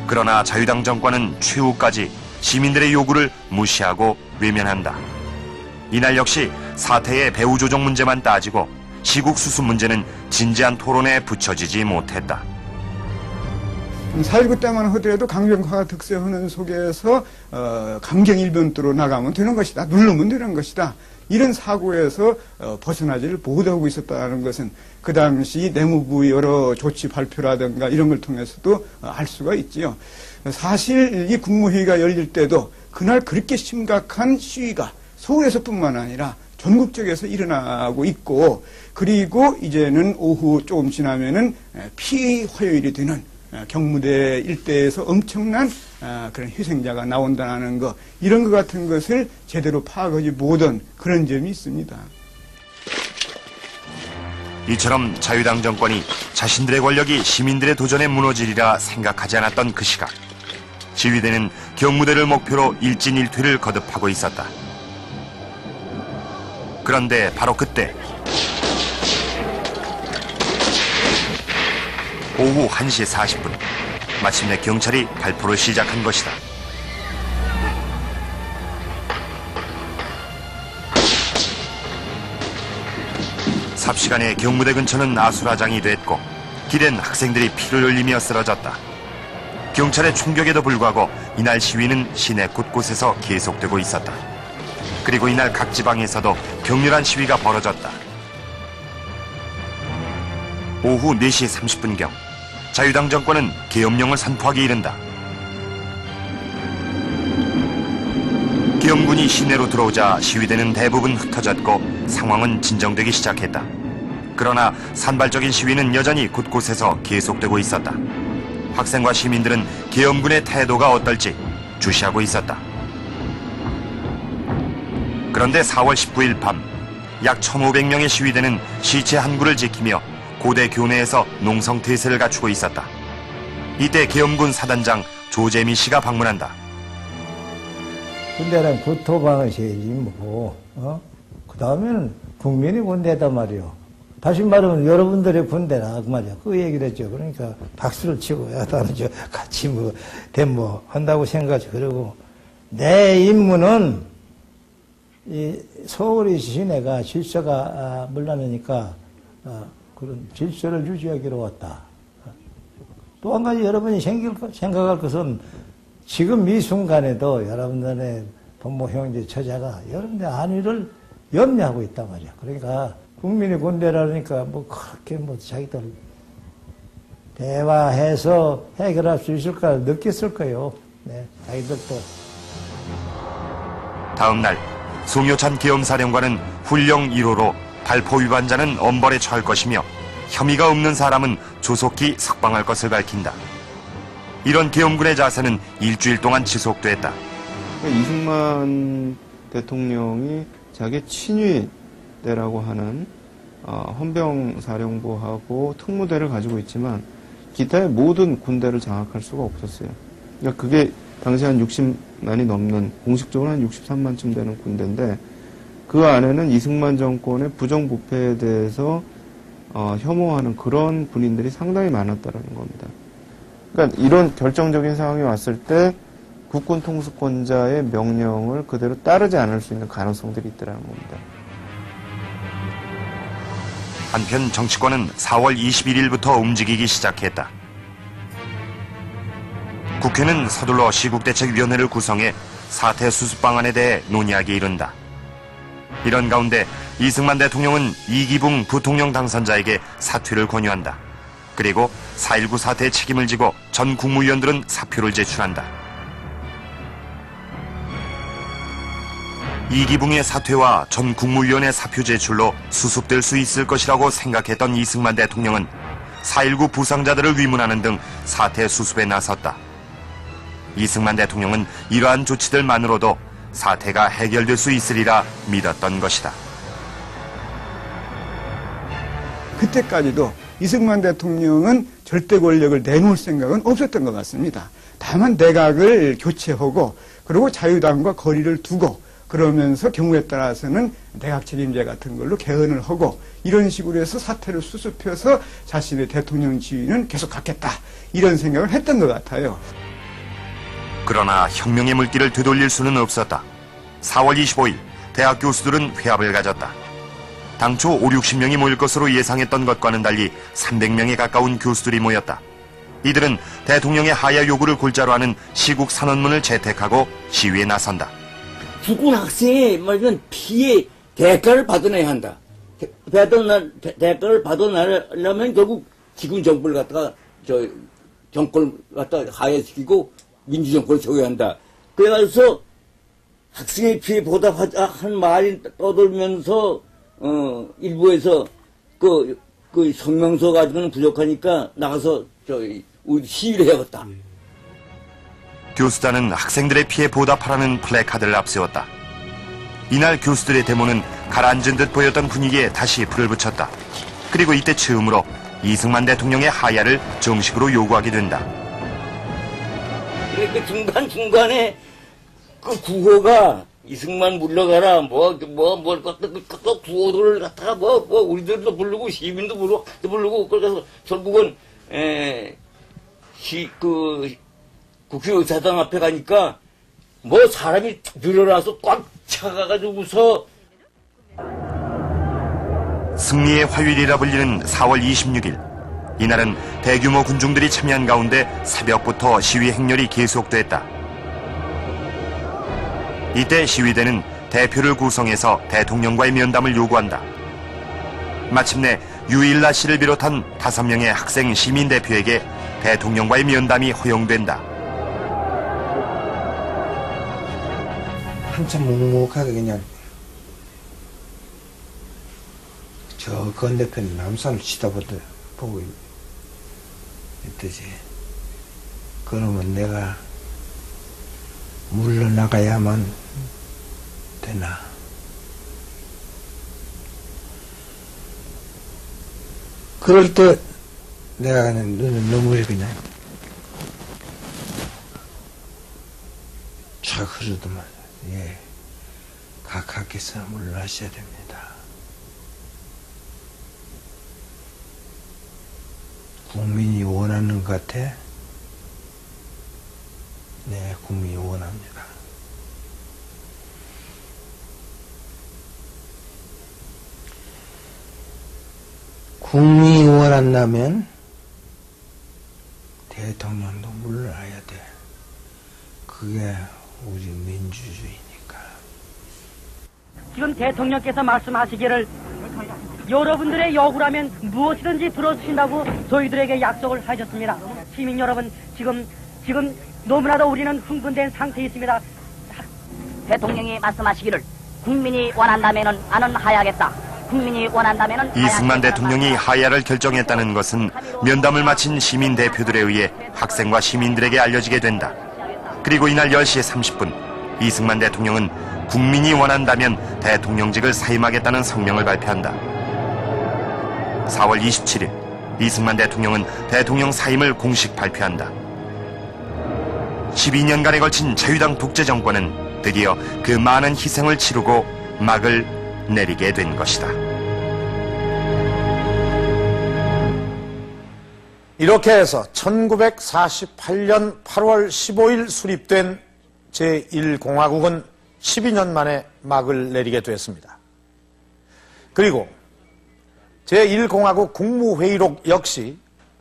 그러나 자유당 정권은 최후까지 시민들의 요구를 무시하고 외면한다. 이날 역시 사태의 배후 조정 문제만 따지고 시국 수습 문제는 진지한 토론에 붙여지지 못했다. 4.19 때만 하더라도 강경파가 득세하는 속에서 강경일변도로 나가면 되는 것이다. 누르면 되는 것이다. 이런 사고에서 벗어나지를 못하고 있었다는 것은 그 당시 내무부 여러 조치 발표라든가 이런 걸 통해서도 알 수가 있지요. 사실 이 국무회의가 열릴 때도 그날 그렇게 심각한 시위가 서울에서뿐만 아니라 전국적에서 일어나고 있고, 그리고 이제는 오후 조금 지나면은 피화요일이 되는 경무대 일대에서 엄청난 그런 희생자가 나온다는 것, 이런 것 같은 것을 제대로 파악하지 못한 그런 점이 있습니다. 이처럼 자유당 정권이 자신들의 권력이 시민들의 도전에 무너지리라 생각하지 않았던 그 시각, 시위대는 경무대를 목표로 일진일퇴를 거듭하고 있었다. 그런데 바로 그때 오후 1시 40분 마침내 경찰이 발포를 시작한 것이다. 삽시간에 경무대 근처는 아수라장이 됐고 길엔 학생들이 피를 흘리며 쓰러졌다. 경찰의 총격에도 불구하고 이날 시위는 시내 곳곳에서 계속되고 있었다. 그리고 이날 각 지방에서도 격렬한 시위가 벌어졌다. 오후 4시 30분경 자유당 정권은 계엄령을 선포하기 이른다. 계엄군이 시내로 들어오자 시위대는 대부분 흩어졌고 상황은 진정되기 시작했다. 그러나 산발적인 시위는 여전히 곳곳에서 계속되고 있었다. 학생과 시민들은 계엄군의 태도가 어떨지 주시하고 있었다. 그런데 4월 19일 밤 약 1,500명의 시위대는 시체 한 구를 지키며 고대 교내에서 농성태세를 갖추고 있었다. 이때 계엄군 사단장 조재미 씨가 방문한다. 군대랑 구토방어셔야지 뭐. 그 다음에는 국민이 군대다 말이요. 다시 말하면 여러분들의 군대라 그 말이야. 그 얘기를 했죠. 그러니까 박수를 치고 야다는 저 같이 뭐 데모 한다고 생각하죠. 그리고 내 임무는 이 서울의 시내가 질서가 물러나니까 그런 질서를 유지하기로 왔다. 또 한 가지 여러분이 생각할 것은 지금 이 순간에도 여러분들의 동무 형제 처자가 여러분들의 안위를 염려하고 있단 말이야. 그러니까 국민이 군대라니까 뭐 그렇게 뭐 자기들 대화해서 해결할 수 있을까 느꼈을 거예요. 네, 자기들도. 다음 날 송효찬 계엄사령관은 훈령 1호로 발포 위반자는 엄벌에 처할 것이며 혐의가 없는 사람은 조속히 석방할 것을 밝힌다. 이런 계엄군의 자세는 일주일 동안 지속됐다. 이승만 대통령이 자기 친위대라고 하는 헌병사령부하고 특무대를 가지고 있지만 기타의 모든 군대를 장악할 수가 없었어요. 그러니까 그게 당시 한 60만이 넘는, 공식적으로 한 63만쯤 되는 군대인데 그 안에는 이승만 정권의 부정부패에 대해서 혐오하는 그런 군인들이 상당히 많았다라는 겁니다. 그러니까 이런 결정적인 상황이 왔을 때 국군 통수권자의 명령을 그대로 따르지 않을 수 있는 가능성들이 있다는 겁니다. 한편 정치권은 4월 21일부터 움직이기 시작했다. 국회는 서둘러 시국대책위원회를 구성해 사태 수습 방안에 대해 논의하기 이른다. 이런 가운데 이승만 대통령은 이기붕 부통령 당선자에게 사퇴를 권유한다. 그리고 4.19 사태의 책임을 지고 전 국무위원들은 사표를 제출한다. 이기붕의 사퇴와 전 국무위원의 사표 제출로 수습될 수 있을 것이라고 생각했던 이승만 대통령은 4.19 부상자들을 위문하는 등 사태 수습에 나섰다. 이승만 대통령은 이러한 조치들만으로도 사태가 해결될 수 있으리라 믿었던 것이다. 그때까지도 이승만 대통령은 절대 권력을 내놓을 생각은 없었던 것 같습니다. 다만 내각을 교체하고 그리고 자유당과 거리를 두고 그러면서 경우에 따라서는 내각 책임제 같은 걸로 개헌을 하고 이런 식으로 해서 사태를 수습해서 자신의 대통령 지위는 계속 갖겠다. 이런 생각을 했던 것 같아요. 그러나 혁명의 물길을 되돌릴 수는 없었다. 4월 25일 대학 교수들은 회합을 가졌다. 당초 5, 60명이 모일 것으로 예상했던 것과는 달리 300명에 가까운 교수들이 모였다. 이들은 대통령의 하야 요구를 골자로 하는 시국 산원문을 채택하고 시위에 나선다. 죽은 학생이 말하면 피해 대가를 받아내야 한다. 대가를 받아내려면 결국 지금 정부를 갖다가 정권을 갖다가 하야시키고 민주정권을 세워야 한다. 그래가지고 학생의 피해 보답하자 한 말이 떠돌면서 일부에서 그 성명서 가지고는 부족하니까 나가서 우리 시위를 해야겠다. 교수단은 학생들의 피해 보답하라는 플래카드를 앞세웠다. 이날 교수들의 데모는 가라앉은 듯 보였던 분위기에 다시 불을 붙였다. 그리고 이때 처음으로 이승만 대통령의 하야를 정식으로 요구하게 된다. 그 중간중간에 그 구호가 이승만 물러가라, 또 구호들을 갖다가 우리들도 부르고, 시민도 부르고, 그래서 결국은, 국회의사당 앞에 가니까, 사람이 늘어나서 꽉 차가가지고서. 승리의 화요일이라 불리는 4월 26일. 이날은 대규모 군중들이 참여한 가운데 새벽부터 시위 행렬이 계속됐다. 이때 시위대는 대표를 구성해서 대통령과의 면담을 요구한다. 마침내 유일라 씨를 비롯한 5명의 학생 시민 대표에게 대통령과의 면담이 허용된다. 한참 묵묵하게 그냥 저 건너편 남산을 보고 있듯이. 그러면 내가 물러나가야만 되나. 그럴 때 내가 그냥 눈물이 그냥 쫙 흐르더만. 예, 각하께서 물러나셔야 됩니다. 국민이 원하는 것 같아? 네, 국민이 원합니다. 국민이 원한다면 대통령도 물러나야 돼. 그게 우리 민주주의니까. 지금 대통령께서 말씀하시기를 여러분들의 요구라면 무엇이든지 들어주신다고 저희들에게 약속을 하셨습니다. 시민 여러분, 지금 너무나도 우리는 흥분된 상태에 있습니다. 대통령이 말씀하시기를 국민이 원한다면은 나는 하야하겠다. 국민이 원한다면은 이승만 대통령이 하야를 결정했다는 것은 면담을 마친 시민 대표들에 의해 학생과 시민들에게 알려지게 된다. 그리고 이날 10시 30분 이승만 대통령은 국민이 원한다면 대통령직을 사임하겠다는 성명을 발표한다. 4월 27일 이승만 대통령은 대통령 사임을 공식 발표한다. 12년간에 걸친 자유당 독재 정권은 드디어 그 많은 희생을 치르고 막을 내리게 된 것이다. 이렇게 해서 1948년 8월 15일 수립된 제1공화국은 12년 만에 막을 내리게 되었습니다. 그리고 제1공화국 국무회의록 역시